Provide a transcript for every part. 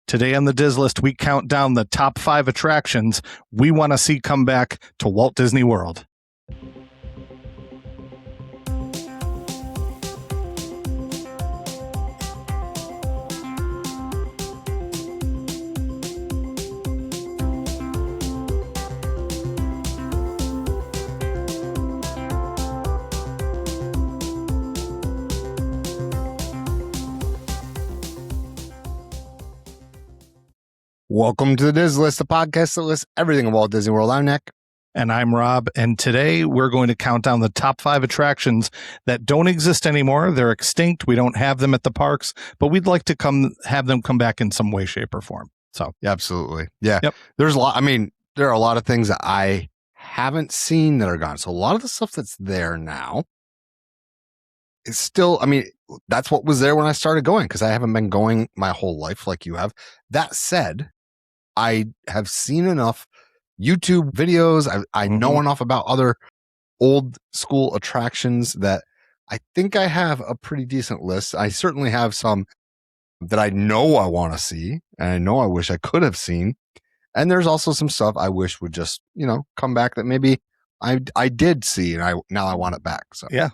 Today on the Diz List, we count down the top 5 attractions we want to see come back to Walt Disney World. Welcome to the Diz List, the podcast that lists everything in Walt Disney World. I'm Nick. And I'm Rob. And today we're going to count down the top 5 attractions that don't exist anymore. They're extinct. We don't have them at the parks, but we'd like to have them come back in some way, shape, or form. So, yeah, absolutely. Yeah. Yep. There's a lot. I mean, there are a lot of things that I haven't seen that are gone. So a lot of the stuff that's there now is still, I mean, that's what was there when I started going, because I haven't been going my whole life like you have. That said, I have seen enough YouTube videos. I know enough about other old school attractions that I think I have a pretty decent list. I certainly have some that I know I want to see, and I know I wish I could have seen. And there's also some stuff I wish would just, come back that maybe I did see, and now I want it back. So yeah.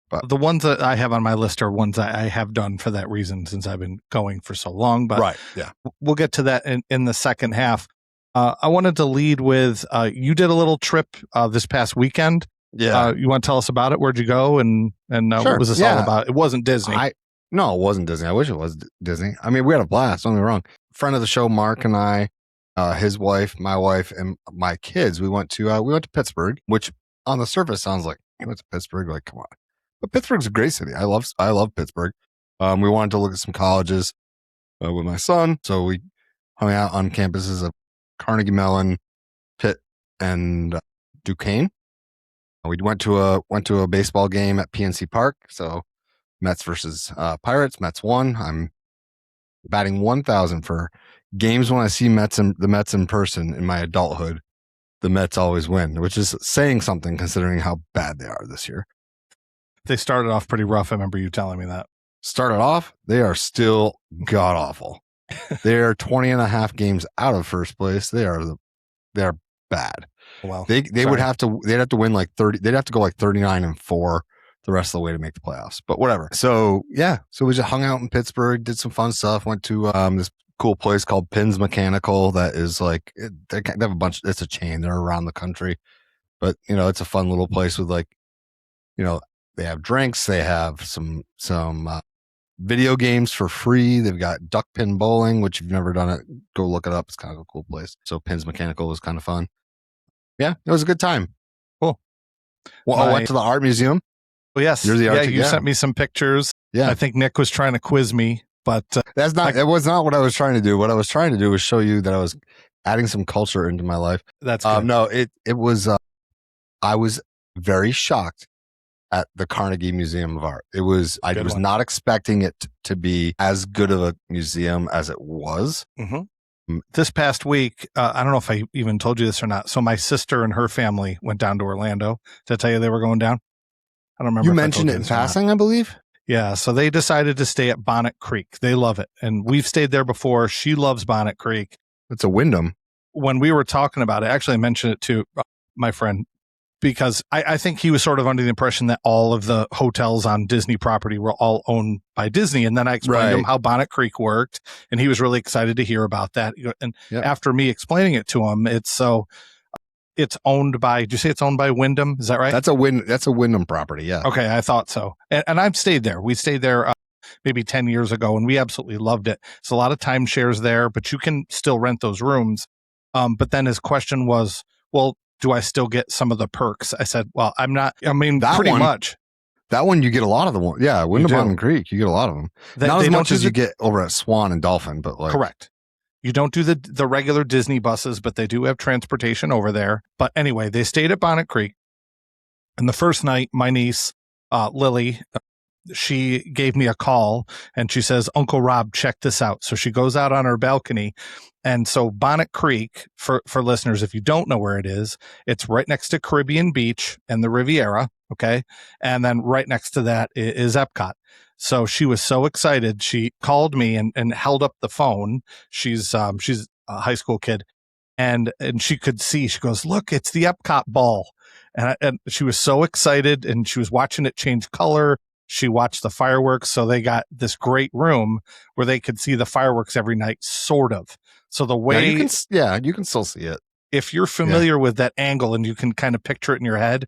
But the ones that I have on my list are ones that I have done for that reason since I've been going for so long. But right, yeah, we'll get to that in the second half. I wanted to lead with you did a little trip this past weekend. Yeah, you want to tell us about it? Where'd you go? And Sure. What was this all about? It wasn't Disney. No, it wasn't Disney. I wish it was Disney. I mean, we had a blast. Don't get me wrong. Friend of the show, Mark, and I, his wife, my wife, and my kids. We went to Pittsburgh, which on the surface sounds like you went to Pittsburgh. Like, come on. But Pittsburgh's a great city. I love Pittsburgh. We wanted to look at some colleges with my son, so we hung out on campuses of Carnegie Mellon, Pitt, and Duquesne. We went to a baseball game at PNC Park. So Mets versus Pirates. Mets won. I'm batting 1,000 for games when I see the Mets in person in my adulthood. The Mets always win, which is saying something considering how bad they are this year. They started off pretty rough. I remember you telling me that. Started off, they are still god awful. They are 20 and a half games out of first place. They're bad. Well, they'd have to win like 30. They'd have to go like 39-4 the rest of the way to make the playoffs. But whatever. So yeah, so we just hung out in Pittsburgh, did some fun stuff. Went to this cool place called Pins Mechanical. That is like they have a bunch. It's a chain. They're around the country, but it's a fun little place with like, they have drinks. They have some video games for free. They've got duck pin bowling, which if you've never done it, go look it up. It's kind of a cool place. So Pins Mechanical was kind of fun. Yeah, it was a good time. Cool. Well, I went to the art museum. Well, yes. You sent me some pictures. Yeah. I think Nick was trying to quiz me, but it was not what I was trying to do. What I was trying to do was show you that I was adding some culture into my life. That's good. No, it was, I was very shocked at the Carnegie Museum of Art. I was not expecting it to be as good of a museum as it was. Mm-hmm. This past week, I don't know if I even told you this or not. So my sister and her family went down to Orlando. Did I tell you they were going down? I don't remember. You mentioned it in passing, I believe. Yeah. So they decided to stay at Bonnet Creek. They love it. And we've stayed there before. She loves Bonnet Creek. It's a Wyndham. When we were talking about it, actually I mentioned it to my friend, because I think he was sort of under the impression that all of the hotels on Disney property were all owned by Disney. And then I explained to him how Bonnet Creek worked, and he was really excited to hear about that. And after me explaining it to him, it's owned by, did you say it's owned by Wyndham? Is that right? That's a Wyndham property. Yeah. Okay. I thought so. And I've stayed there. We stayed there maybe 10 years ago, and we absolutely loved it. It's a lot of timeshares there, but you can still rent those rooms. But then his question was, well, do I still get some of the perks? I said, well, I'm not, pretty much. That one, you get a lot of them. Yeah. Wyndham Bonnet Creek, you get a lot of them. Not as much as you get over at Swan and Dolphin, but like. Correct. You don't do the regular Disney buses, but they do have transportation over there. But anyway, they stayed at Bonnet Creek. And the first night, my niece, Lily, she gave me a call and she says, Uncle Rob, check this out. So she goes out on her balcony. And so Bonnet Creek, for listeners, if you don't know where it is, it's right next to Caribbean Beach and the Riviera. Okay. And then right next to that is Epcot. So she was so excited. She called me and held up the phone. She's a high school kid, and she could see. She goes, "Look, it's the Epcot ball," and she was so excited, and she was watching it change color. She watched the fireworks, so they got this great room where they could see the fireworks every night, sort of. So the way you can still see it if you're familiar with that angle and you can kind of picture it in your head.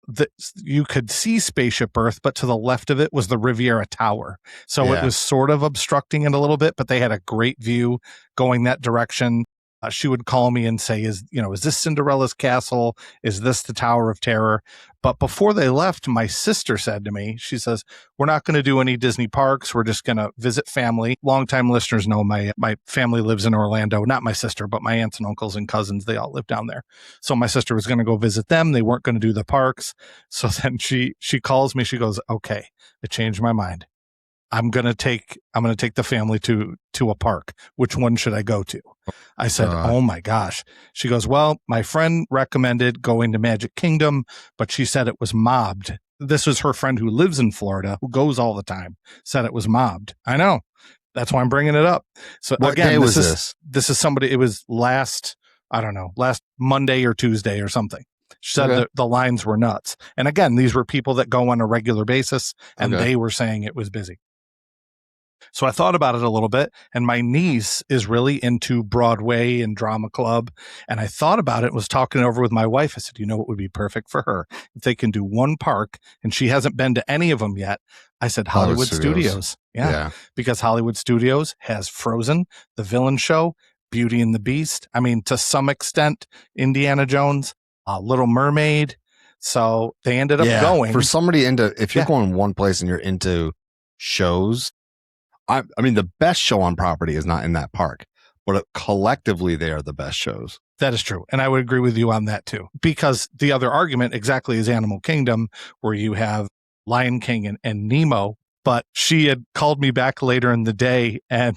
That you could see Spaceship Earth, but to the left of it was the Riviera Tower. So it was sort of obstructing it a little bit, but they had a great view going that direction. She would call me and say, is this Cinderella's castle? Is this the Tower of Terror? But before they left, my sister said to me, she says, we're not going to do any Disney parks. We're just going to visit family. Longtime listeners know my family lives in Orlando. Not my sister, but my aunts and uncles and cousins. They all live down there. So my sister was going to go visit them. They weren't going to do the parks. So then she calls me. She goes, okay, I changed my mind. I'm going to take the family to a park. Which one should I go to? I said, oh my gosh. She goes, well, my friend recommended going to Magic Kingdom, but she said it was mobbed. This is her friend who lives in Florida, who goes all the time, said it was mobbed. I know. That's why I'm bringing it up. So what again, day was this? This is somebody, it was last Monday or Tuesday or something. She said that the lines were nuts. And again, these were people that go on a regular basis, and they were saying it was busy. So I thought about it a little bit, and my niece is really into Broadway and drama club. And I thought about it, was talking it over with my wife. I said, what would be perfect for her? If they can do one park, and she hasn't been to any of them yet. I said, Hollywood Studios. Yeah. Because Hollywood Studios has Frozen, The Villain Show, Beauty and the Beast. I mean, to some extent, Indiana Jones, Little Mermaid. So they ended up going. For somebody if you're going one place and you're into shows, I mean, the best show on property is not in that park, but collectively they are the best shows. That is true. And I would agree with you on that too, because the other argument exactly is Animal Kingdom, where you have Lion King and Nemo. But she had called me back later in the day, and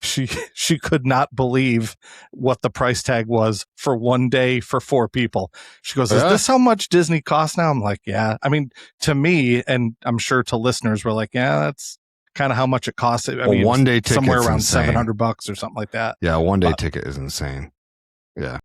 she could not believe what the price tag was for one day for 4 people. She goes, is this how much Disney costs now? I'm like, yeah. I mean, to me, and I'm sure to listeners, we're like, yeah, that's kind of how much it costs. I mean, one day ticket somewhere around $700 or something like that. Yeah, one day ticket is insane. Yeah.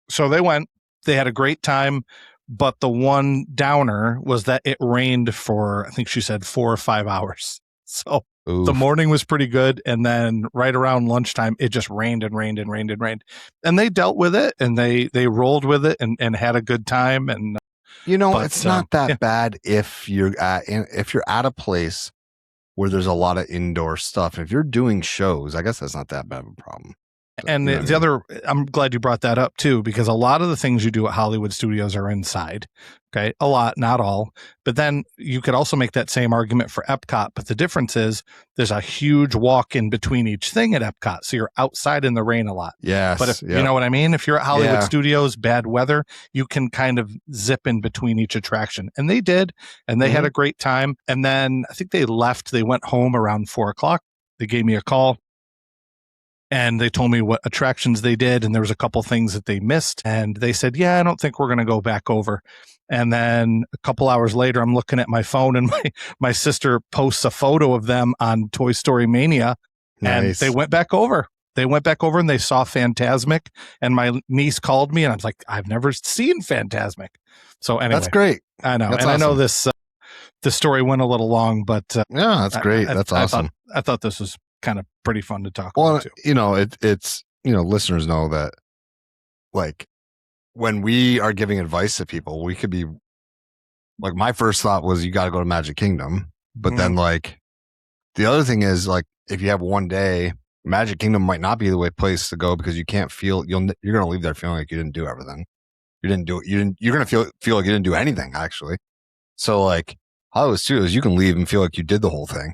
So they went. They had a great time, but the one downer was that it rained for, I think she said, 4 or 5 hours. So the morning was pretty good, and then right around lunchtime, it just rained and rained and rained and rained. And they dealt with it, and they rolled with it and had a good time. And it's not that bad if you're at a place where there's a lot of indoor stuff. If you're doing shows, I guess that's not that bad of a problem. And I'm glad you brought that up too, because a lot of the things you do at Hollywood Studios are inside. Okay. A lot, not all. But then you could also make that same argument for Epcot. But the difference is there's a huge walk in between each thing at Epcot. So you're outside in the rain a lot. Yes. But you know what I mean? If you're at Hollywood Studios, bad weather, you can kind of zip in between each attraction. And they did. And they had a great time. And then I think they left. They went home around 4:00. They gave me a call. And they told me what attractions they did, and there was a couple things that they missed. And they said, I don't think we're going to go back over. And then a couple hours later, I'm looking at my phone, and my sister posts a photo of them on Toy Story Mania. Nice. And they went back over. They went back over and they saw Fantasmic. And my niece called me, and I was like, I've never seen Fantasmic. So anyway. That's great. I know. That's awesome. I know this story went a little long, but that's great. That's awesome. I thought this was kind of pretty fun to talk about too. It's listeners know that, like, when we are giving advice to people, we could be like, my first thought was you got to go to Magic Kingdom, but then like the other thing is, like, if you have one day, Magic Kingdom might not be the place to go, because you can't feel you're going to leave there feeling like you didn't do everything. You're going to feel like you didn't do anything, actually. So like Hollywood Studios, you can leave and feel like you did the whole thing,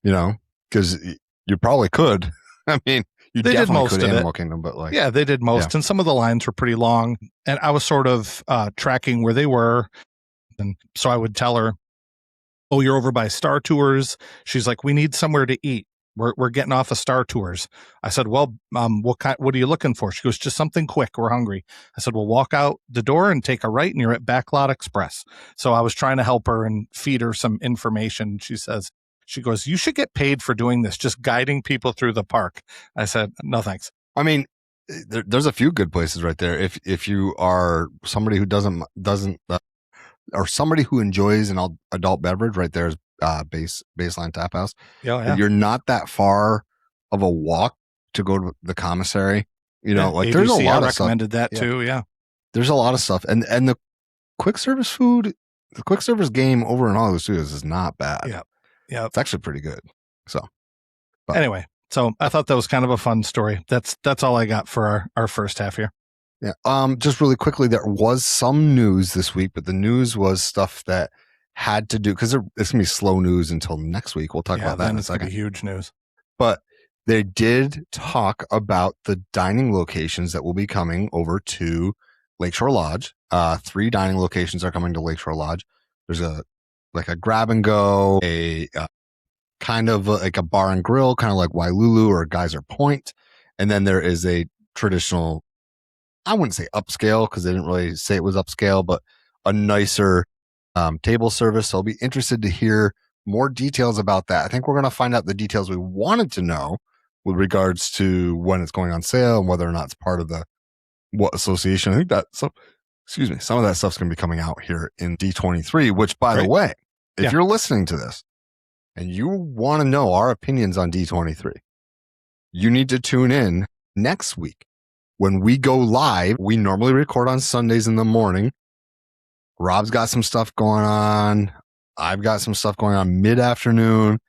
because you probably could. I mean, they definitely did most could of Animal Kingdom, but like, they did most, and some of the lines were pretty long. And I was sort of tracking where they were, and so I would tell her, "Oh, you're over by Star Tours." She's like, "We need somewhere to eat." We're getting off of Star Tours. I said, well, what are you looking for? She goes, just something quick. We're hungry. I said, well, walk out the door and take a right and you're at Backlot Express. So I was trying to help her and feed her some information. She goes, you should get paid for doing this, just guiding people through the park. I said, no, thanks. I mean, there's a few good places right there. If you are somebody who doesn't or somebody who enjoys an adult beverage, right there's Baseline Tap House. Yeah. You're not that far of a walk to go to the commissary. You know, like there's a lot of stuff. I recommended that too. Yeah. There's a lot of stuff. And the quick service food, the quick service game over in Hollywood Studios is not bad. Yeah. It's actually pretty good. So anyway, so I thought that was kind of a fun story. That's all I got for our first half here. Yeah. Just really quickly, there was some news this week, but the news was stuff that had to do, because it's going to be slow news until next week. We'll talk about that in a second. Huge news. But they did talk about the dining locations that will be coming over to Lakeshore Lodge. 3 dining locations are coming to Lakeshore Lodge. There's a grab and go, a kind of like a bar and grill, kind of like Wailulu or Geyser Point. And then there is a traditional, I wouldn't say upscale because they didn't really say it was upscale, but a nicer table service. So I'll be interested to hear more details about that. I think we're going to find out the details we wanted to know with regards to when it's going on sale and whether or not it's part of what association. I think that, some of that stuff's going to be coming out here in D23, which, by the way, if you're listening to this and you want to know our opinions on D23, you need to tune in next week when we go live. We normally record on Sundays in the morning. Rob's got some stuff going on. I've got some stuff going on mid-afternoon.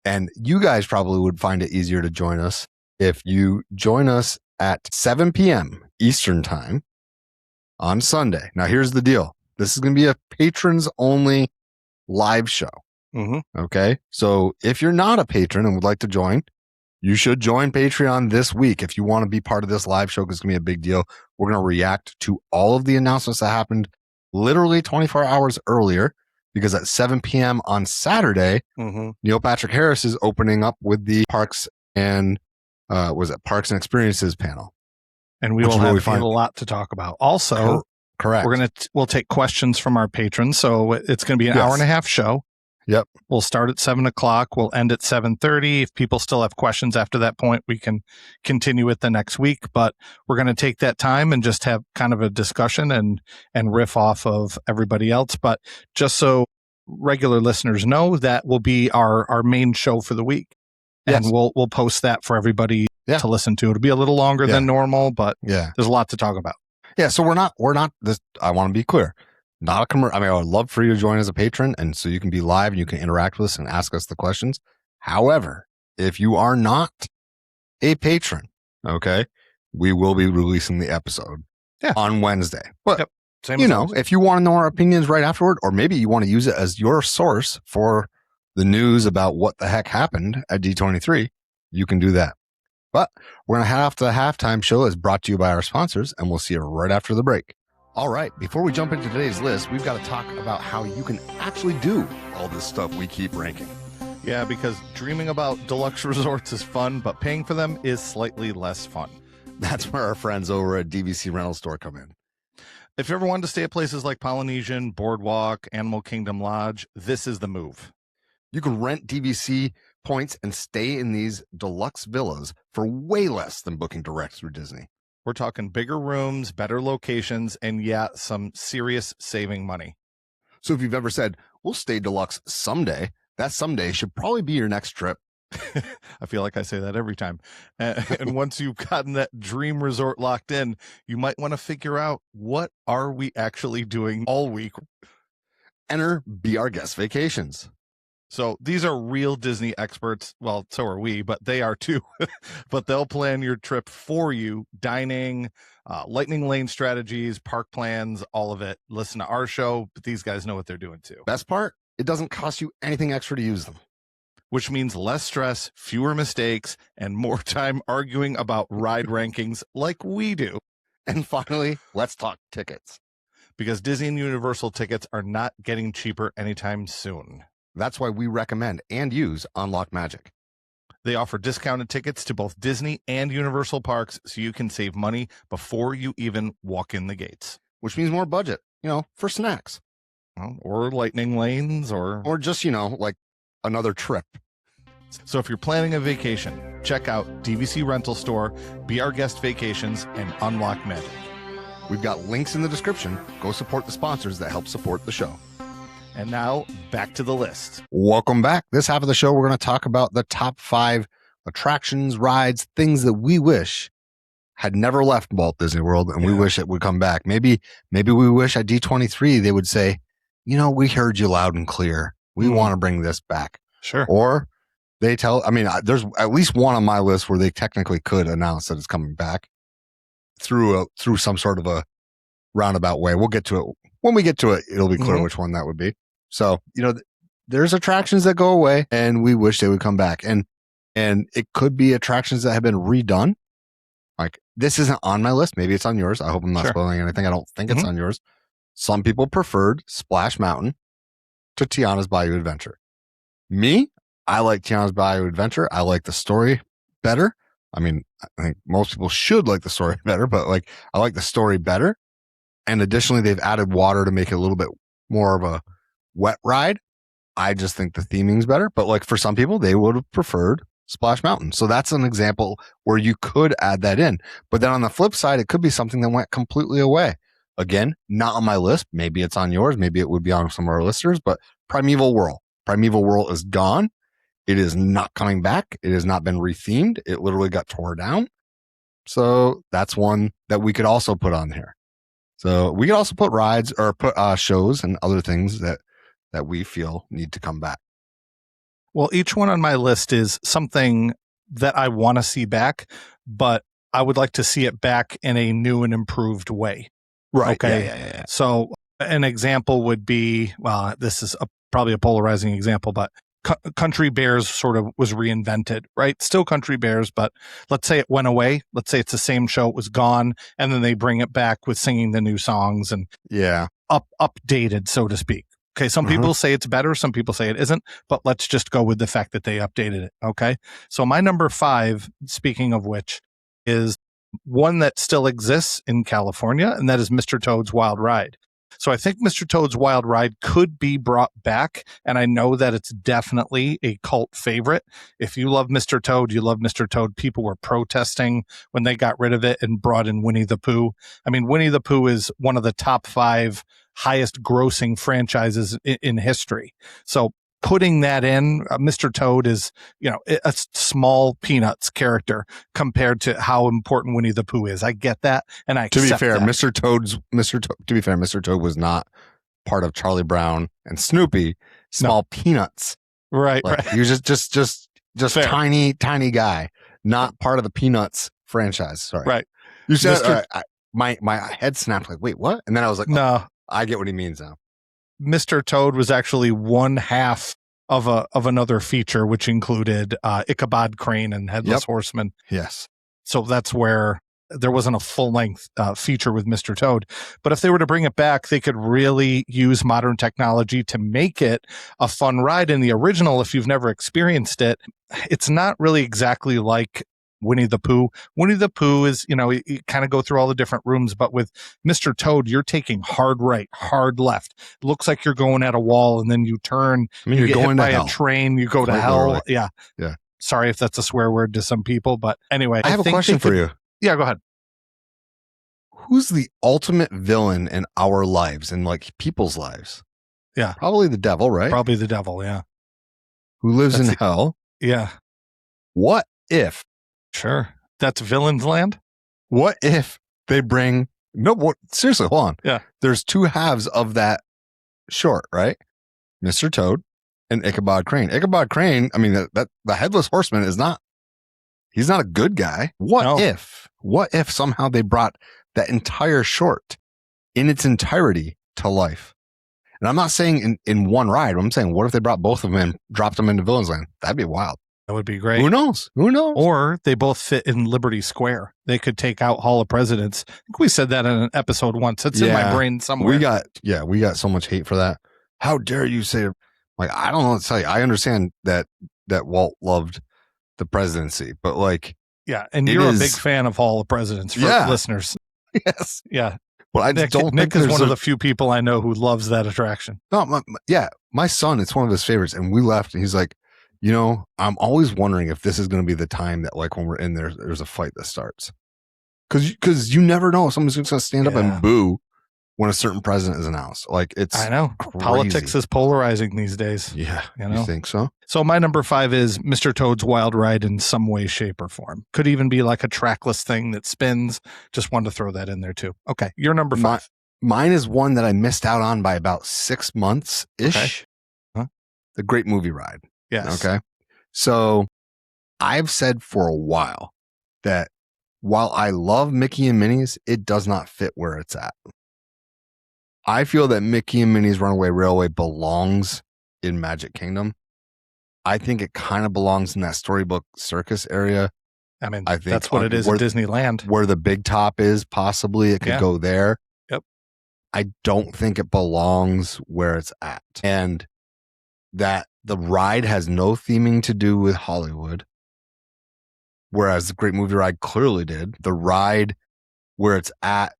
And you guys probably would find it easier to join us if you join us at 7 p.m. Eastern time on Sunday. Now, here's the deal. This is going to be a patrons-only live show. Mm-hmm. Okay? So if you're not a patron and would like to join, you should join Patreon this week if you want to be part of this live show, because it's going to be a big deal. We're going to react to all of the announcements that happened literally 24 hours earlier, because at 7 p.m. on Saturday, Neil Patrick Harris is opening up with the Parks and Experiences panel. And we will have a lot to talk about. Also, correct. We'll take questions from our patrons. So it's going to be an hour and a half show. Yep. We'll start at 7:00. We'll end at 7:30. If people still have questions after that point, we can continue it the next week. But we're going to take that time and just have kind of a discussion and riff off of everybody else. But just so regular listeners know, that will be our main show for the week. And we'll post that for everybody to listen to. It'll be a little longer than normal, but there's a lot to talk about. Yeah. So we're not this. I want to be clear. Not a commercial. I mean, I would love for you to join as a patron, and so you can be live and you can interact with us and ask us the questions. However, if you are not a patron, okay, we will be releasing the episode on Wednesday. But if you want to know our opinions right afterward, or maybe you want to use it as your source for the news about what the heck happened at D23, you can do that. But we're going to head off to the halftime show, as brought to you by our sponsors, and we'll see you right after the break. All right, before we jump into today's list, we've got to talk about how you can actually do all this stuff we keep ranking. Yeah, because dreaming about deluxe resorts is fun, but paying for them is slightly less fun. That's where our friends over at DVC Rental Store come in. If you ever wanted to stay at places like Polynesian, Boardwalk, Animal Kingdom Lodge, this is the move. You can rent DVC points and stay in these deluxe villas for way less than booking direct through Disney. We're talking bigger rooms, better locations, and some serious saving money. So if you've ever said, we'll stay deluxe someday, that someday should probably be your next trip. I feel like I say that every time. And once you've gotten that dream resort locked in, you might want to figure out, what are we actually doing all week? Enter Be Our Guest Vacations. So these are real Disney experts. Well, so are we, but they are too. But they'll plan your trip for you. Dining, lightning lane strategies, park plans, all of it. Listen to our show, but these guys know what they're doing too. Best part, it doesn't cost you anything extra to use them. Which means less stress, fewer mistakes, and more time arguing about ride rankings like we do. And finally, let's talk tickets. Because Disney and Universal tickets are not getting cheaper anytime soon. That's why we recommend and use Unlock Magic. They offer discounted tickets to both Disney and Universal parks, so you can save money before you even walk in the gates. Which means more budget, for snacks. Well, or lightning lanes, or just, like another trip. So if you're planning a vacation, check out DVC Rental Store, Be Our Guest Vacations, and Unlock Magic. We've got links in the description. Go support the sponsors that help support the show. And now, back to the list. Welcome back. This half of the show, we're going to talk about the top 5 attractions, rides, things that we wish had never left Walt Disney World, and we wish it would come back. Maybe we wish at D23 they would say, we heard you loud and clear. We want to bring this back. Sure. Or they there's at least one on my list where they technically could announce that it's coming back through some sort of a roundabout way. We'll get to it. When we get to it, it'll be clear which one that would be. So, there's attractions that go away and we wish they would come back. And it could be attractions that have been redone. Like, this isn't on my list. Maybe it's on yours. I hope I'm not spoiling anything. I don't think it's on yours. Some people preferred Splash Mountain to Tiana's Bayou Adventure. Me, I like Tiana's Bayou Adventure. I like the story better. I mean, I think most people should like the story better, but I like the story better. And additionally, they've added water to make it a little bit more of a wet ride. I just think the theming's better. But for some people, they would have preferred Splash Mountain. So that's an example where you could add that in. But then on the flip side, it could be something that went completely away. Again, not on my list. Maybe it's on yours. Maybe it would be on some of our listeners. But Primeval Whirl. Primeval Whirl is gone. It is not coming back. It has not been rethemed. It literally got tore down. So that's one that we could also put on here. So we could also put rides or put shows and other things that we feel need to come back. Well, each one on my list is something that I want to see back, but I would like to see it back in a new and improved way. Right. Okay. Yeah. So an example would be, this is probably a polarizing example, but Country Bears sort of was reinvented, right? Still Country Bears, but let's say it went away. Let's say it's the same show, it was gone, and then they bring it back with singing the new songs and updated, so to speak. Okay, some people say it's better, some people say it isn't, but let's just go with the fact that they updated it, okay? So my number 5, speaking of which, is one that still exists in California, and that is Mr. Toad's Wild Ride. So I think Mr. Toad's Wild Ride could be brought back, and I know that it's definitely a cult favorite. If you love Mr. Toad, you love Mr. Toad. People were protesting when they got rid of it and brought in Winnie the Pooh. I mean, Winnie the Pooh is one of the top 5 highest grossing franchises in history. So putting that in, Mr. Toad is, a small Peanuts character compared to how important Winnie the Pooh is. I get that, and I accept to be fair, that. Mr. Toad was not part of Charlie Brown and Snoopy. Small Peanuts, right? He was just Fair. tiny guy, not part of the Peanuts franchise. Sorry, right? You said my head snapped. Like, wait, what? And then I was like, no, I get what he means now. Mr. Toad was actually one half of another feature, which included Ichabod Crane and Headless Horseman. Yes. So that's where there wasn't a full length feature with Mr. Toad. But if they were to bring it back, they could really use modern technology to make it a fun ride. In the original, if you've never experienced it, it's not really exactly like Winnie the Pooh. Winnie the Pooh is, you kind of go through all the different rooms, but with Mr. Toad, you're taking hard right, hard left. It looks like you're going at a wall, and then you turn. You're get going hit by to hell. A train. You go to hell. Yeah. Sorry if that's a swear word to some people, but anyway, I have a question for you. Yeah, go ahead. Who's the ultimate villain in our lives and people's lives? Yeah, probably the devil, right? Probably the devil. Yeah, who lives in hell? Yeah. What if? Sure. That's Villain's Land? What if they bring... seriously, hold on. Yeah. There's 2 halves of that short, right? Mr. Toad and Ichabod Crane. Ichabod Crane, I mean, that the Headless Horseman is not... He's not a good guy. What if somehow they brought that entire short in its entirety to life? And I'm not saying in one ride. I'm saying, what if they brought both of them and dropped them into Villain's Land? That'd be wild. That would be great. Who knows? Or they both fit in Liberty Square. They could take out Hall of Presidents. I think we said that in an episode once. It's in my brain somewhere. We got so much hate for that. How dare you say, I don't know what to tell you. I understand that Walt loved the presidency, but like, Yeah, and it you're a is- big fan of Hall of Presidents for Yeah. listeners. yes. Yeah, Well, I just don't Nick think is one of the few people I know who loves that attraction. No, my son, it's one of his favorites. And we left and he's like, I'm always wondering if this is going to be the time that like when we're in there, there's a fight that starts. Cause you never know. Someone's just going to stand up and boo when a certain president is announced. Like I know crazy. Politics is polarizing these days. Yeah. You think so? So my number 5 is Mr. Toad's Wild Ride in some way, shape, or form. Could even be like a trackless thing that spins. Just wanted to throw that in there too. Okay, your number 5. Mine is one that I missed out on by about 6 months ish. Okay. Huh? The Great Movie Ride. Yes. Okay. So I've said for a while that while I love Mickey and Minnie's, it does not fit where it's at. I feel that Mickey and Minnie's Runaway Railway belongs in Magic Kingdom. I think it kind of belongs in that Storybook Circus area. I mean, I think that's what it is at Disneyland. Where the big top is, possibly it could go there. Yep. I don't think it belongs where it's at. And that the ride has no theming to do with Hollywood. Whereas the Great Movie Ride clearly did. The ride where it's at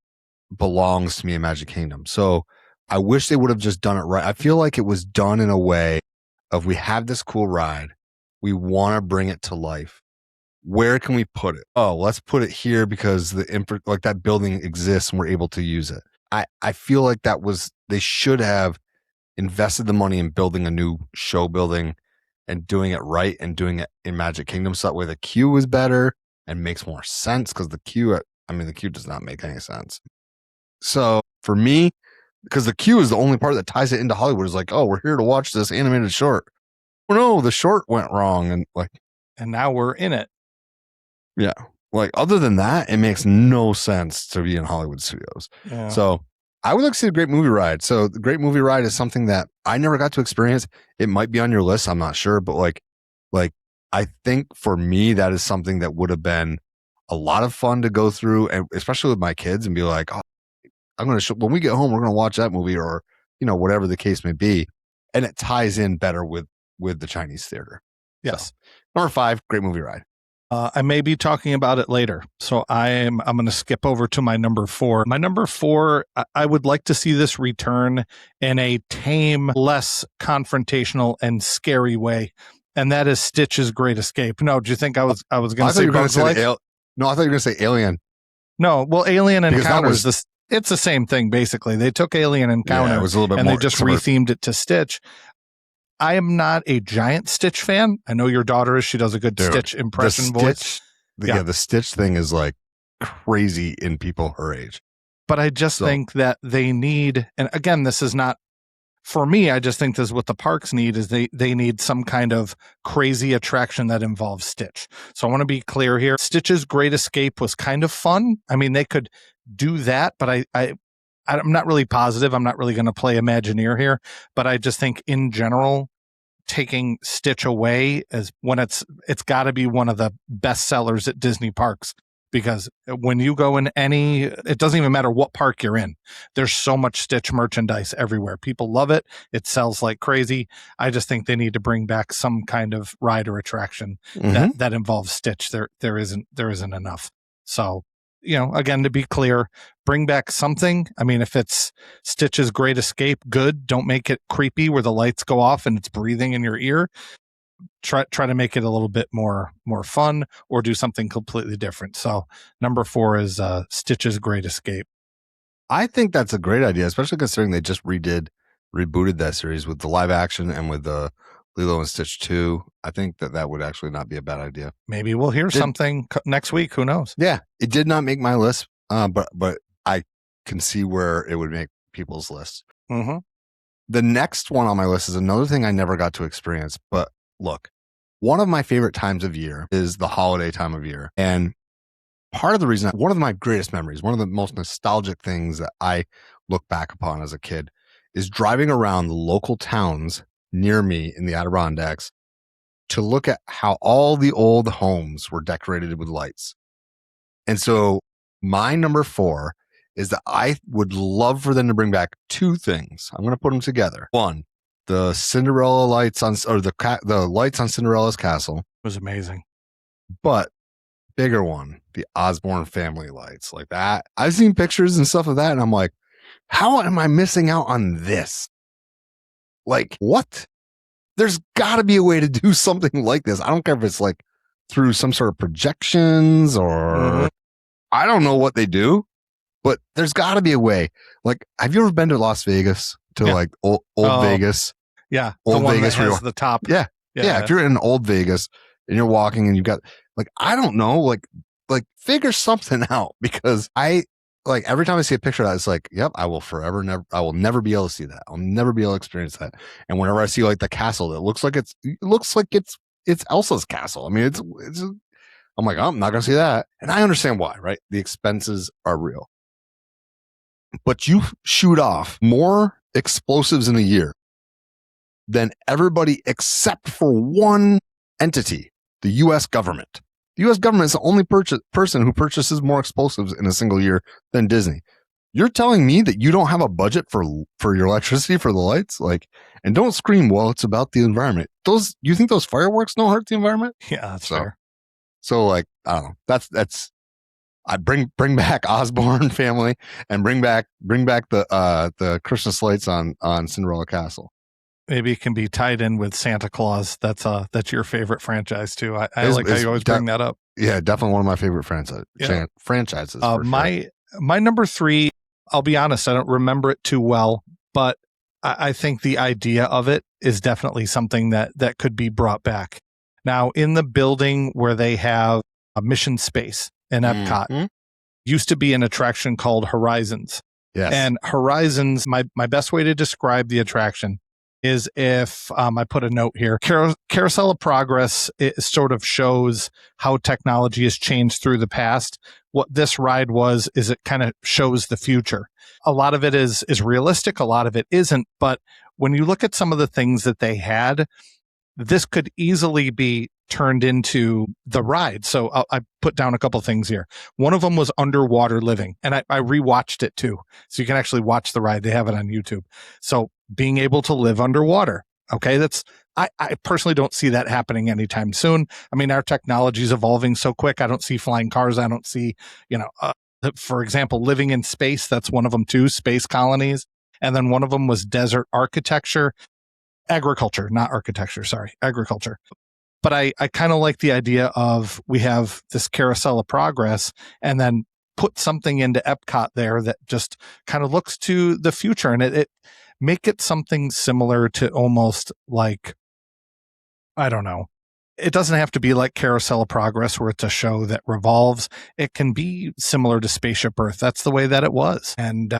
belongs to me in Magic Kingdom. So I wish they would have just done it right. I feel like it was done in a way of, we have this cool ride. We want to bring it to life. Where can we put it? Oh, let's put it here because like that building exists and we're able to use it. I feel like they should have invested the money in building a new show building and doing it right and doing it in Magic Kingdom so that way the queue is better and makes more sense, because the queue does not make any sense. So for me, because the queue is the only part that ties it into Hollywood, is like, oh, we're here to watch this animated short. Well, no, the short went wrong. And now we're in it. Yeah. Like, other than that, it makes no sense to be in Hollywood Studios. Yeah. So I would like to see the Great Movie Ride. So the Great Movie Ride is something that I never got to experience. It might be on your list. I'm not sure. But like I think for me, that is something that would have been a lot of fun to go through, and especially with my kids, and be like, oh, I'm going to when we get home, we're going to watch that movie, or, whatever the case may be. And it ties in better with the Chinese theater. Yes. So, number 5, Great Movie Ride. I may be talking about it later, so I'm going to skip over to my number 4. My number 4, I would like to see this return in a tame, less confrontational and scary way, and that is Stitch's Great Escape. No, do you think I was going to say Bugs Life? No, I thought you were going to say Alien. No, well, Alien Encounters. It's the same thing basically. They took Alien Encounter it was a little bit and more they just rethemed it to Stitch. I am not a giant Stitch fan. I know your daughter is. She does a good Stitch impression voice. The Stitch thing is like crazy in people her age. But I just think that they need, and again, this is not for me. I just think this is what the parks need, is they need some kind of crazy attraction that involves Stitch. So I want to be clear here. Stitch's Great Escape was kind of fun. I mean, they could do that, but I'm not really positive. I'm not really going to play Imagineer here, but I just think in general, taking Stitch away as when it's got to be one of the best sellers at Disney parks, because when you go in it doesn't even matter what park you're in. There's so much Stitch merchandise everywhere. People love it. It sells like crazy. I just think they need to bring back some kind of ride or attraction that involves Stitch. There isn't enough. So, again, to be clear, bring back something. I mean, if it's Stitch's Great Escape, good. Don't make it creepy where the lights go off and it's breathing in your ear. Try to make it a little bit more fun, or do something completely different. So number 4 is Stitch's Great Escape. I think that's a great idea, especially considering they just rebooted that series with the live action and with the Lilo and Stitch 2. I think that would actually not be a bad idea. Maybe we'll hear something next week. Who knows? Yeah, it did not make my list, but I can see where it would make people's lists. Mm-hmm. The next one on my list is another thing I never got to experience. But look, one of my favorite times of year is the holiday time of year. And part of the reason, one of my greatest memories, one of the most nostalgic things that I look back upon as a kid, is driving around the local towns near me in the Adirondacks to look at how all the old homes were decorated with lights. And so my number 4 is that I would love for them to bring back 2 things. I'm going to put them together. 1, the Cinderella lights the lights on Cinderella's castle. It was amazing. But bigger one, the Osborne family lights, like that. I've seen pictures and stuff of that, and I'm like, how am I missing out on this? Like, what? There's got to be a way to do something like this. I don't care if it's like through some sort of projections or I don't know what they do, but there's got to be a way. Like, have you ever been to Las Vegas to like old Vegas? Yeah, old the one Vegas that has the top. Yeah. If you're in old Vegas and you're walking and you've got like, I don't know, like figure something out, because I like every time I see a picture of that, it's like, yep, I will never be able to see that. I'll never be able to experience that. And whenever I see like the castle, it looks like it's Elsa's castle. I mean, it's I'm like, oh, I'm not gonna see that. And I understand why, right? The expenses are real. But you shoot off more explosives in a year than everybody except for one entity, the US government. The U.S. government is the only person who purchases more explosives in a single year than Disney. You're telling me that you don't have a budget for your electricity for the lights? Like, and don't scream, well, it's about the environment. You think those fireworks don't hurt the environment? Yeah, that's fair. So like, I don't know. That's I bring back Osborne family and bring back the Christmas lights on Cinderella Castle. Maybe it can be tied in with Santa Claus. That's your favorite franchise too. I like how you always bring that up. Yeah, definitely one of my favorite franchises. My number 3, I'll be honest, I don't remember it too well, but I think the idea of it is definitely something that could be brought back. Now, in the building where they have a mission space in Epcot, used to be an attraction called Horizons. Yes. And Horizons, my best way to describe the attraction is if I put a note here, Carousel of Progress, it sort of shows how technology has changed through the past. What this ride is it kind of shows the future. A lot of it is realistic, a lot of it isn't. But when you look at some of the things that they had, this could easily be turned into the ride. So I put down a couple things here. One of them was underwater living, and I rewatched it too. So you can actually watch the ride. They have it on YouTube. So being able to live underwater. Okay. I personally don't see that happening anytime soon. I mean, our technology is evolving so quick. I don't see flying cars. I don't see, for example, living in space. That's one of them too, space colonies. And then one of them was desert agriculture, not architecture. Sorry, agriculture. But I kind of like the idea of we have this Carousel of Progress and then put something into Epcot there that just kind of looks to the future, and it make it something similar to almost like, I don't know. It doesn't have to be like Carousel of Progress where it's a show that revolves. It can be similar to Spaceship Earth. That's the way that it was. And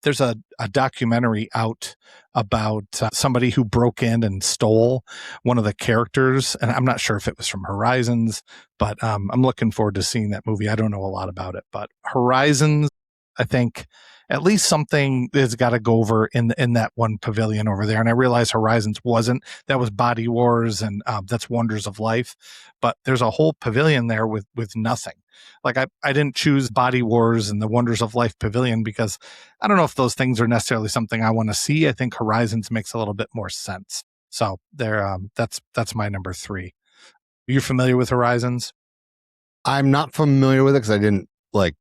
there's a documentary out about somebody who broke in and stole one of the characters. And I'm not sure if it was from Horizons, but I'm looking forward to seeing that movie. I don't know a lot about it, but Horizons, I think at least something has got to go over in that one pavilion over there. And I realize Horizons wasn't. That was Body Wars and that's Wonders of Life. But there's a whole pavilion there with nothing. Like I didn't choose Body Wars and the Wonders of Life pavilion because I don't know if those things are necessarily something I want to see. I think Horizons makes a little bit more sense. So there, that's my number 3. Are you familiar with Horizons? I'm not familiar with it because I didn't like.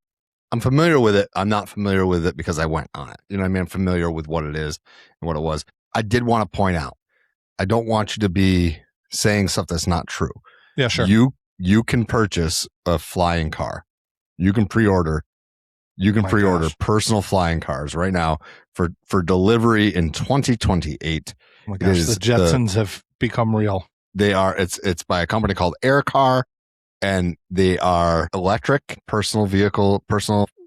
I'm familiar with it. I'm not familiar with it because I went on it. You know what I mean? I'm familiar with what it is and what it was. I did want to point out, I don't want you to be saying stuff that's not true. Yeah, sure. You can purchase a flying car. You can pre-order. You can pre-order personal flying cars right now for delivery in 2028. Oh my gosh, the Jetsons have become real. They are. It's by a company called Aircar. And they are electric personal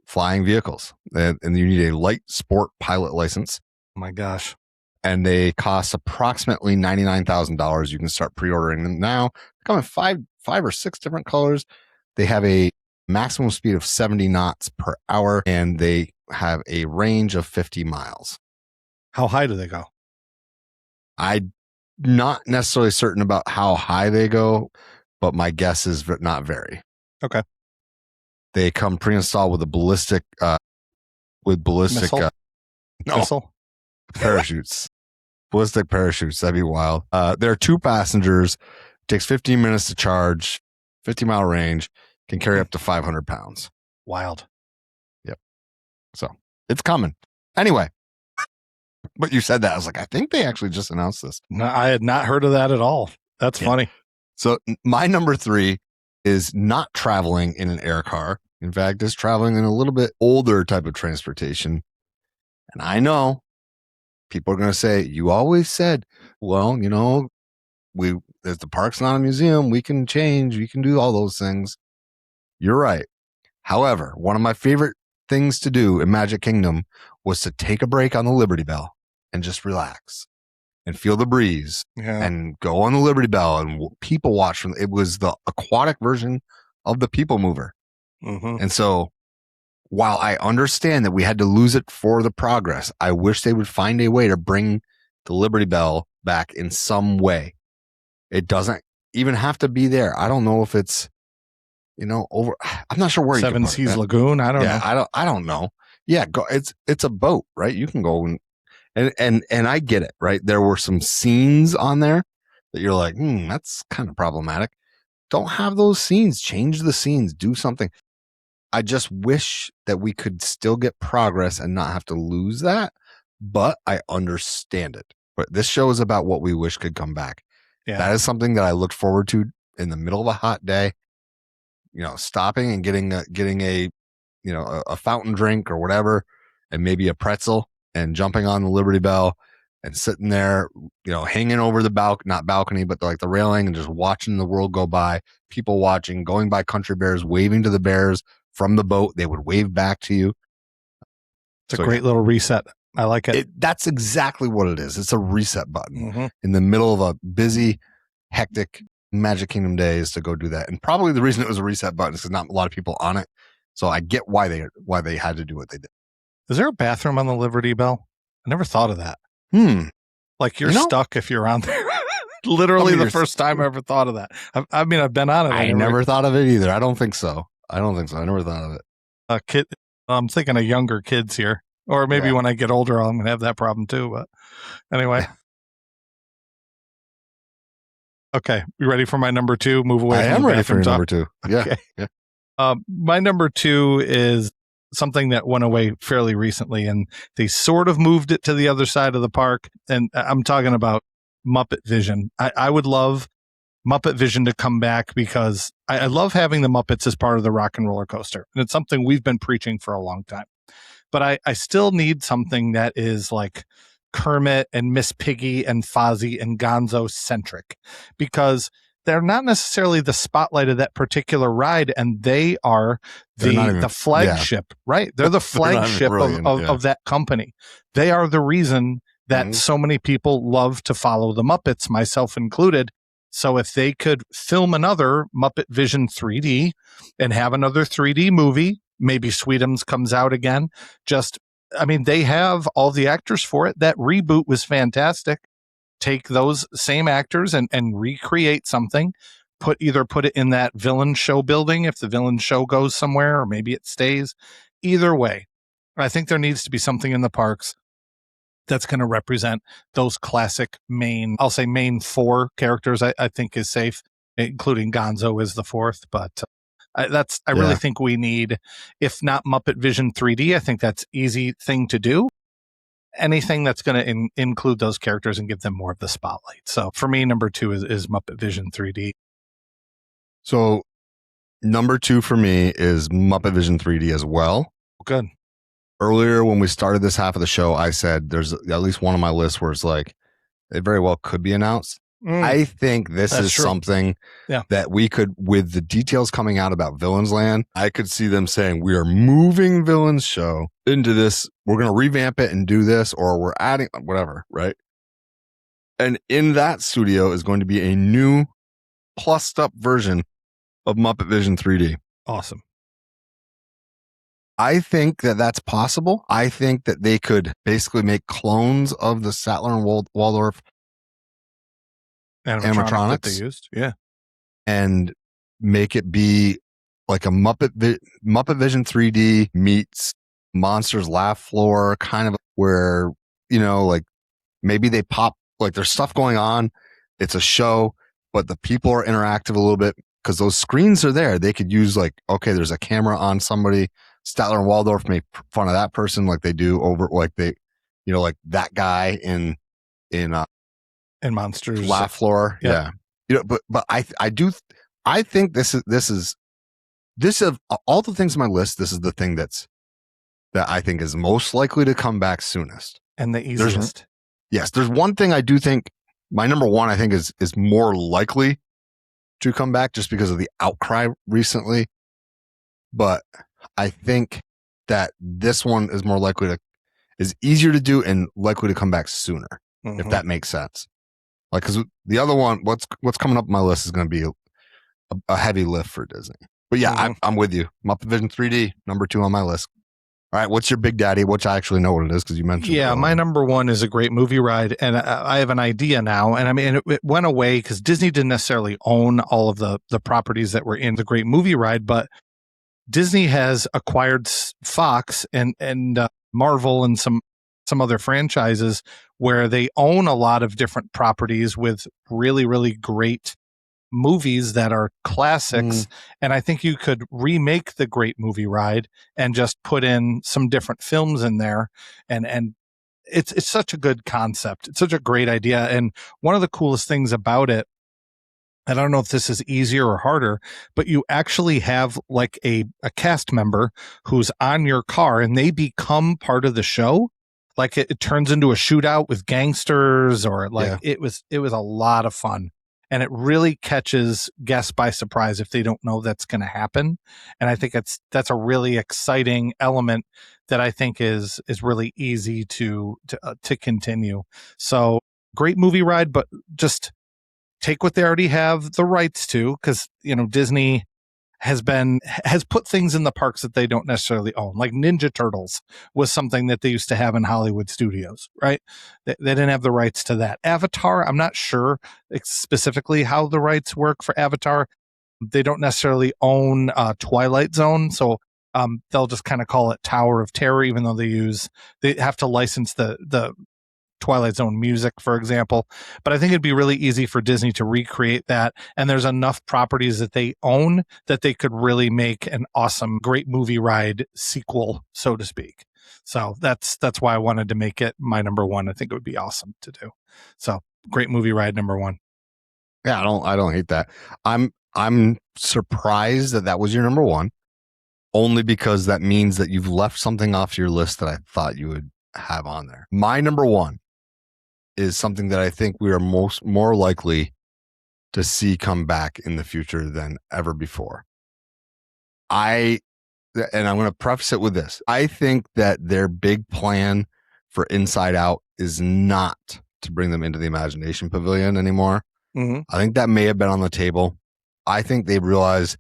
flying vehicles. And you need a light sport pilot license. Oh my gosh. And they cost approximately $99,000. You can start pre-ordering them now. They come in five or six different colors. They have a maximum speed of 70 knots per hour, and they have a range of 50 miles. How high do they go? I'm not necessarily certain about how high they go, but my guess is not very. Okay. They come pre-installed with a ballistic Missile? Parachutes. Ballistic parachutes. That'd be wild. There are 2 passengers. It takes 15 minutes to charge. 50-mile range, can carry up to 500 pounds. Wild. Yep. So it's coming. Anyway, but you said that. I was like, I think they actually just announced this. No, I had not heard of that at all. That's funny. So my number 3 is not traveling in an air car. In fact, is traveling in a little bit older type of transportation. And I know people are going to say, you always said, well, if the park's not a museum, we can change, we can do all those things. You're right. However, one of my favorite things to do in Magic Kingdom was to take a break on the Liberty Bell and just relax and feel the breeze and go on the Liberty Bell and people watch. It was the aquatic version of the People Mover. Mm-hmm. And so while I understand that we had to lose it for the progress, I wish they would find a way to bring the Liberty Bell back in some way. It doesn't even have to be there. I don't know if it's, over. I'm not sure where Seven Seas Lagoon. I don't know. I don't know. Yeah, go. It's a boat, right? You can go and I get it, right? There were some scenes on there that you're like, that's kind of problematic. Don't have those scenes. Change the scenes. Do something. I just wish that we could still get progress and not have to lose that. But I understand it. But this show is about what we wish could come back. Yeah. That is something that I looked forward to in the middle of a hot day. Stopping and getting a fountain drink or whatever, and maybe a pretzel, and jumping on the Liberty Bell and sitting there, hanging over the not balcony, but the railing, and just watching the world go by, people watching, going by country bears, waving to the bears from the boat. They would wave back to you. It's a great little reset. I like it. That's exactly what it is. It's a reset button in the middle of a busy, hectic Magic Kingdom day is to go do that. And probably the reason it was a reset button is because not a lot of people on it. So I get why they had to do what they did. Is there a bathroom on the Liberty Bell? I never thought of that. Like you're stuck if you're on there. Literally the first time I ever thought of that. I've been on it. I never thought of it either. I don't think so. I never thought of it. Kid, I'm thinking of younger kids here. Or maybe when I get older, I'm going to have that problem too. But anyway. Okay. You ready for my number 2? Move away. I am ready for your number 2. Yeah. Okay. Yeah. My number 2 is something that went away fairly recently, and they sort of moved it to the other side of the park. And I'm talking about Muppet Vision. I would love Muppet Vision to come back because I love having the Muppets as part of the Rock and Roller Coaster. And it's something we've been preaching for a long time. But I still need something that is like Kermit and Miss Piggy and Fozzie and Gonzo centric, because they're not necessarily the spotlight of that particular ride, and they are the flagship, right? They're the flagship of that company. They are the reason that so many people love to follow the Muppets, myself included. So if they could film another Muppet Vision 3D and have another 3D movie, maybe Sweetums comes out again. They have all the actors for it. That reboot was fantastic. Take those same actors and recreate something. Put it in that villain show building if the villain show goes somewhere, or maybe it stays. Either way, I think there needs to be something in the parks that's going to represent those classic main 4 characters. I think is safe, including Gonzo is the 4th, but I really think we need, if not Muppet Vision 3D, I think that's easy thing to do. Anything that's going to include those characters and give them more of the spotlight. So for me, number 2 is Muppet Vision 3D. So number 2 for me is Muppet Vision 3D as well. Good. Earlier when we started this half of the show, I said there's at least one on my list where it's like, it very well could be announced. I think this is true. Something that we could, with the details coming out about Villains Land, I could see them saying, we are moving Villains Show into this. We're going to revamp it and do this, or we're adding whatever, right? And in that studio is going to be a new plussed up version of Muppet Vision 3D. Awesome. I think that that's possible. I think that they could basically make clones of the Sattler and Waldorf animatronics that they used, and make it be like a Muppet Vision 3D meets Monsters Laugh Floor, kind of where like maybe they pop, like there's stuff going on. It's a show, but the people are interactive a little bit. because those screens are there. They could use like, okay, there's a camera on somebody. Statler and Waldorf make fun of that person like they do over like they, like that guy in Monsters Laugh Floor. Yep. Yeah. But I think this of all the things on my list, this is the thing that I think is most likely to come back soonest and the easiest. There's one thing I do think my number one, I think is more likely to come back just because of the outcry recently. But I think that this one is more likely is easier to do and likely to come back sooner, if that makes sense. Like, because the other one, what's coming up on my list is going to be a heavy lift for Disney. But yeah, I'm with you. Muppet Vision 3D, number 2 on my list. All right, what's your big daddy? Which I actually know what it is because you mentioned it. Yeah, my number one is a Great Movie Ride, and I have an idea now. And I mean, it went away because Disney didn't necessarily own all of the properties that were in the Great Movie Ride, but Disney has acquired Fox and Marvel and some other franchises where they own a lot of different properties with really, really great movies that are classics. And I think you could remake the Great Movie Ride and just put in some different films in there. And it's such a good concept. It's such a great idea. And one of the coolest things about it, I don't know if this is easier or harder, but you actually have like a cast member who's on your car and they become part of the show. Like it turns into a shootout with gangsters or like it was a lot of fun. And it really catches guests by surprise if they don't know that's going to happen. And I think that's a really exciting element that I think is really easy to continue. So Great Movie Ride, but just take what they already have the rights to, because Disney has put things in the parks that they don't necessarily own. Like Ninja Turtles was something that they used to have in Hollywood studios, right? They didn't have the rights to that. Avatar, I'm not sure specifically how the rights work for Avatar. They don't necessarily own Twilight Zone, so they'll just kind of call it Tower of Terror, even though they have to license the Twilight Zone music, for example. But I think it'd be really easy for Disney to recreate that. And there's enough properties that they own that they could really make an awesome Great Movie Ride sequel, so to speak. So that's why I wanted to make it my number one. I think it would be awesome to do. So Great Movie Ride, number one. Yeah, I don't hate that. I'm surprised that was your number one, only because that means that you've left something off your list that I thought you would have on there. My number one is something that I think we are more likely to see come back in the future than ever before. And I'm going to preface it with this. I think that their big plan for Inside Out is not to bring them into the Imagination Pavilion anymore. I think that may have been on the table. I think they realize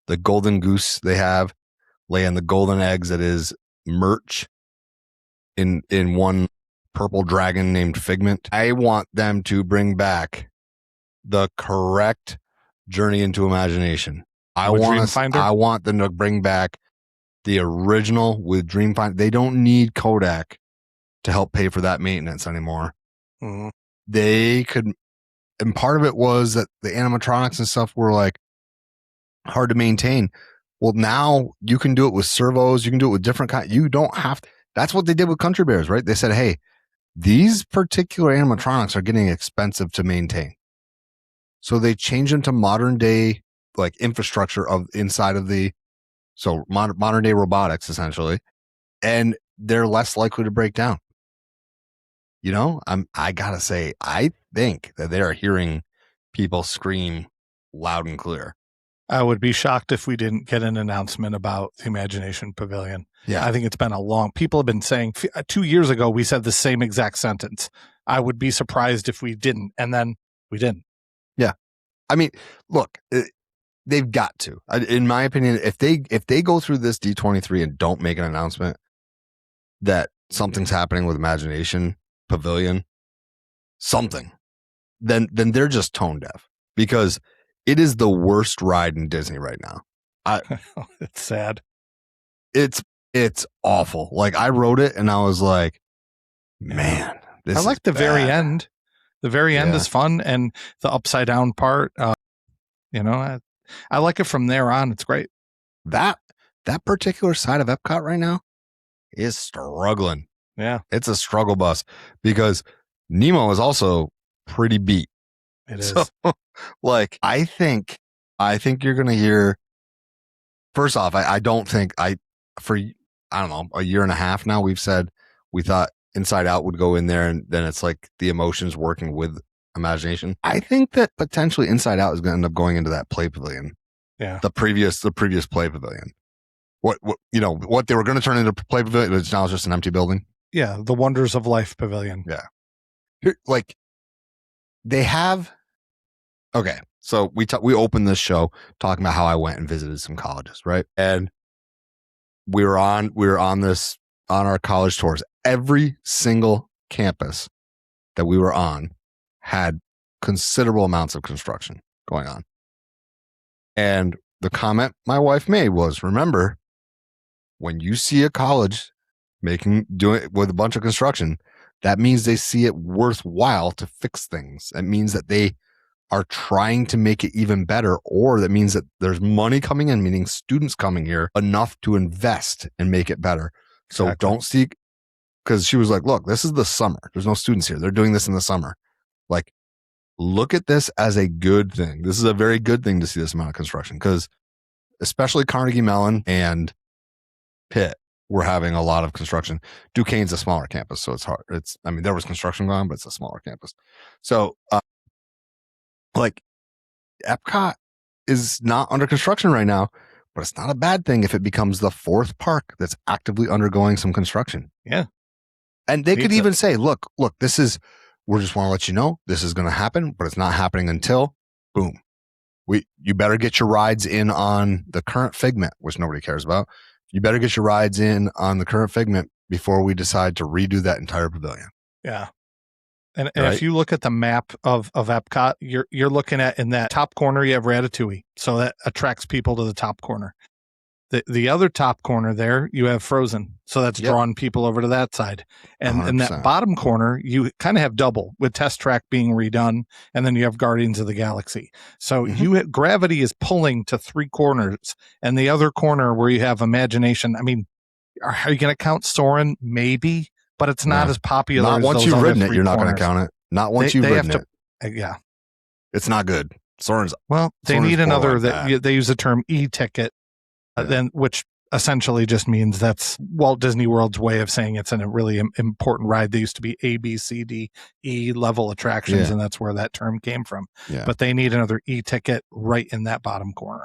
the golden goose they have laying the golden eggs that is merch in one purple dragon named Figment. I want them to bring back the correct Journey into Imagination. I want them to bring back the original with Dreamfinder. They don't need Kodak to help pay for that maintenance anymore. They could, and part of it was that the animatronics and stuff were like hard to maintain. Well, now you can do it with servos. You can do it with different kinds. You don't have to. That's what they did with Country Bears, right? They said, hey, these particular animatronics are getting expensive to maintain. So they changed them to modern day, like infrastructure of inside of so modern day robotics essentially. And they're less likely to break down. I gotta say, I think that they are hearing people scream loud and clear. I would be shocked if we didn't get an announcement about the Imagination Pavilion. Yeah. I think it's been people have been saying 2 years ago, we said the same exact sentence. I would be surprised if we didn't. And then we didn't. Yeah. I mean, look, they've got to, in my opinion, if they go through this D23 and don't make an announcement that something's happening with Imagination Pavilion, then they're just tone deaf, because it is the worst ride in Disney right now. It's sad. It's awful. Like, I wrote it and I was like, man, this I like the bad. very end. The very end is fun, and the upside down part, I like it from there on. It's great. That particular side of Epcot right now is struggling. Yeah, it's a struggle bus because Nemo is also pretty beat. it is. So, like, I think you're gonna hear. First off, I don't think for I don't know, a year and a half now we've said we thought Inside Out would go in there, and then it's like the emotions working with imagination. I think that potentially Inside Out is going to end up going into that play pavilion. Yeah, the previous play pavilion. What what they were going to turn into play pavilion, it's now just an empty building. Yeah, the Wonders of Life pavilion. Yeah, like they have. Okay, so we opened this show talking about how I went and visited some colleges, right? And we were on our college tours. Every single campus that we were on had considerable amounts of construction going on. And the comment my wife made was, remember, when you see a college doing it with a bunch of construction, that means they see it worthwhile to fix things. It means that they are trying to make it even better, or that means that there's money coming in, meaning students coming here enough to invest and make it better. So Exactly. don't see, because she was like, look, this is the summer. There's no students here. They're doing this in the summer. Like, look at this as a good thing. This is a very good thing to see this amount of construction, because especially Carnegie Mellon and Pitt were having a lot of construction. Duquesne's a smaller campus, so it's hard. There was construction going on, but it's a smaller campus. So, like, Epcot is not under construction right now, but it's not a bad thing if it becomes the fourth park that's actively undergoing some construction. Yeah. And they could even say, look, we just want to let you know this is going to happen, but it's not happening until boom. You better get your rides in on the current Figment, which nobody cares about. You better get your rides in on the current Figment before we decide to redo that entire pavilion. Yeah. And Right? if you look at the map of Epcot, you're looking at, in that top corner, you have Ratatouille. So that attracts people to the top corner. The other top corner there, you have Frozen. So that's drawing people over to that side. And in that bottom corner, you kind of have double, with Test Track being redone. And then you have Guardians of the Galaxy. So gravity is pulling to three corners. And the other corner where you have Imagination, I mean, are you going to count Soarin'? Maybe. But it's not as popular. Not as once those you've other ridden it, three you're not going to corners. count it. Not once you've ridden it. Yeah. It's not good. Soarin's. Well, they Soarin's need another bad. they use the term e-ticket, then, which essentially just means that's Walt Disney World's way of saying it's a really important ride. They used to be A, B, C, D, E level attractions, and that's where that term came from. Yeah. But they need another e-ticket right in that bottom corner.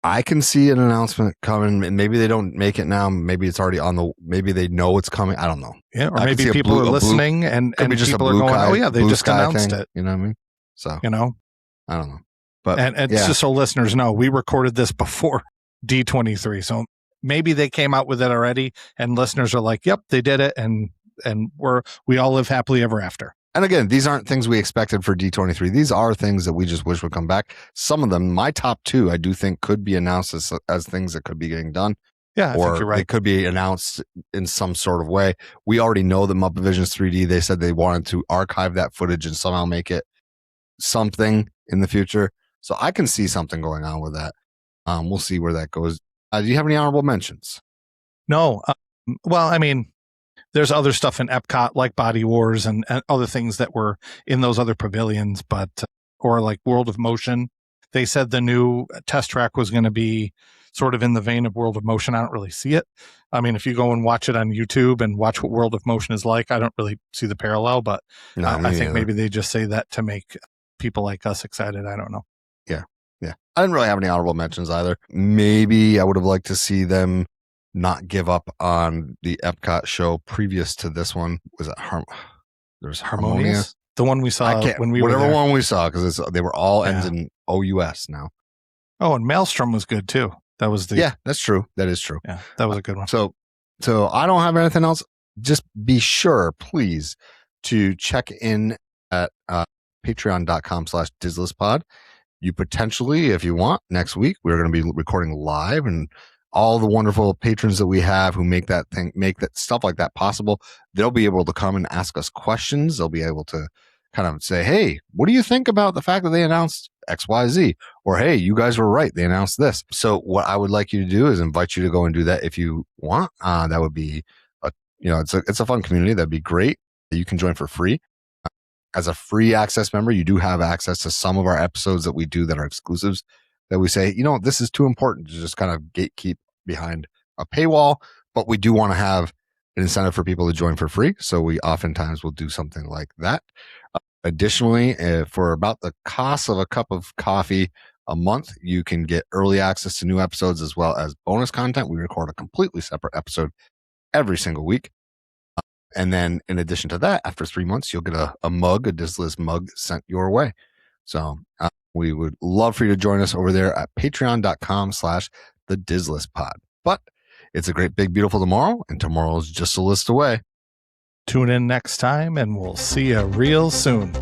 I can see an announcement coming, and maybe they don't make it now. Maybe it's already maybe they know it's coming. I don't know. Yeah, or maybe people are listening and people are going, oh yeah, they just announced it. You know what I mean? So, I don't know. But and just so listeners know, we recorded this before D23. So maybe they came out with it already, and listeners are like, yep, they did it. And we all live happily ever after. And again, these aren't things we expected for D23. These are things that we just wish would come back. Some of them, my top two, I do think could be announced as things that could be getting done. Yeah, I think you're right. They could be announced in some sort of way. We already know that Muppet Visions 3D, they said they wanted to archive that footage and somehow make it something in the future. So I can see something going on with that. We'll see where that goes. Do you have any honorable mentions? No. Well, I mean, there's other stuff in Epcot like Body Wars and other things that were in those other pavilions, but or like World of Motion. They said the new Test Track was going to be sort of in the vein of World of Motion. I don't really see it. I mean, if you go and watch it on YouTube and watch what World of Motion is like, I don't really see the parallel, but I think maybe they just say that to make people like us excited. I don't know. Yeah. I didn't really have any honorable mentions either. Maybe I would have liked to see them not give up on the Epcot show previous to this one. Was it there's Harmonia? The one we saw when we were there. Whatever one we saw, because they were all ends in OUS now. Oh, and Maelstrom was good too. That was Yeah, that's true. That is true. Yeah, that was a good one. So I don't have anything else. Just be sure, please, to check in at patreon.com/DizListPod. You potentially, if you want, next week, we're going to be recording live, and all the wonderful patrons that we have who make that stuff like that possible, they'll be able to come and ask us questions. They'll be able to kind of say, hey, what do you think about the fact that they announced XYZ, or hey, you guys were right, they announced this. So what I would like you to do is invite you to go and do that if you want. That would be it's a fun community. That'd be great. You can join for free. As a free access member, you do have access to some of our episodes that we do that are exclusives, that we say, this is too important to just kind of gatekeep behind a paywall, but we do want to have an incentive for people to join for free. So we oftentimes will do something like that. Additionally, for about the cost of a cup of coffee a month, you can get early access to new episodes as well as bonus content. We record a completely separate episode every single week. And then in addition to that, after 3 months, you'll get a mug, a Dizzlist mug sent your way. So we would love for you to join us over there at patreon.com/the Dizzlist pod. But it's a great, big, beautiful tomorrow, and tomorrow's just a list away. Tune in next time, and we'll see you real soon.